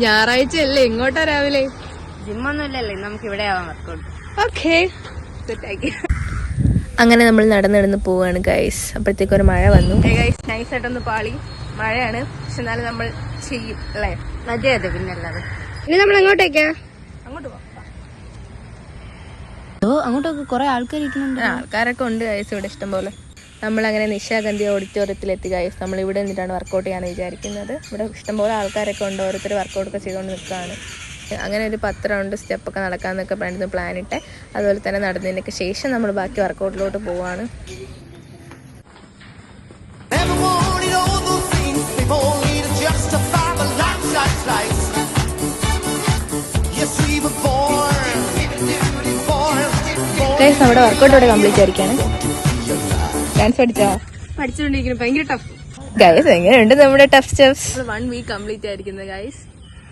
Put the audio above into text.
ഞായറാഴ്ച അല്ലേ, എങ്ങോട്ടാ രാവിലെ? ജിമ്മൊന്നും ഇല്ലല്ലേ, നമുക്ക് ഇവിടെ ആവാൻ വർക്കൗട്ട്. ഓക്കെ, അങ്ങനെ നമ്മൾ നടന്നിടന്ന് പോവാണ് ഗൈസ്. അപ്പോഴത്തേക്ക് ഒരു മഴ വന്നു ഗൈസ്. നൈസായിട്ടൊന്ന് പാളി. മഴയാണ്, പക്ഷെ എന്നാലും നമ്മൾ ചെയ്യും അല്ലേ? അതെ അതെ, പിന്നെ അല്ലാതെ. ഇനി നമ്മൾ എങ്ങോട്ടേക്കാ? അങ്ങോട്ട് പോവാം. അങ്ങോട്ടൊക്കെ കുറെ ആൾക്കാർ ഇരിക്കുന്നുണ്ട്. ആൾക്കാരൊക്കെ ഉണ്ട് ഗൈസ് ഇവിടെ ഇഷ്ടംപോലെ. നമ്മളങ്ങനെ നിശാഗന്ധി ഓഡിറ്റോറിയത്തിലെത്തി ഗൈസ്. നമ്മൾ ഇവിടെ നിന്നിട്ടാണ് വർക്കൗട്ട് ചെയ്യാൻ വിചാരിക്കുന്നത്. ഇവിടെ ഇഷ്ടംപോലെ ആൾക്കാരൊക്കെ ഉണ്ട്, ഓരോരുത്തർ വർക്കൗട്ടൊക്കെ ചെയ്തുകൊണ്ട് നിൽക്കുകയാണ്. അങ്ങനെ ഒരു 10 റൗണ്ട് സ്റ്റെപ്പൊക്കെ നടക്കാമെന്നൊക്കെ പറഞ്ഞിട്ട് പ്ലാനിട്ട് അതുപോലെ തന്നെ നടന്നതിനൊക്കെ ശേഷം നമ്മൾ ബാക്കി വർക്കൗട്ടിലോട്ട് പോവാണ്. നമ്മുടെ വർക്കൗട്ട് ഇവിടെ കംപ്ലീറ്റ് ആയിരിക്കാണ്. ഡാൻസ് പഠിച്ചുകൊണ്ടിരിക്കുന്നു. ഭയങ്കര ടഫ് ഗൈസ്. എങ്ങനെയുണ്ട് നമ്മുടെ ടഫ് സ്റ്റെപ്സ്? 1 വീക്ക് കംപ്ലീറ്റ് ആയിരിക്കുന്നത് ഗൈസ്.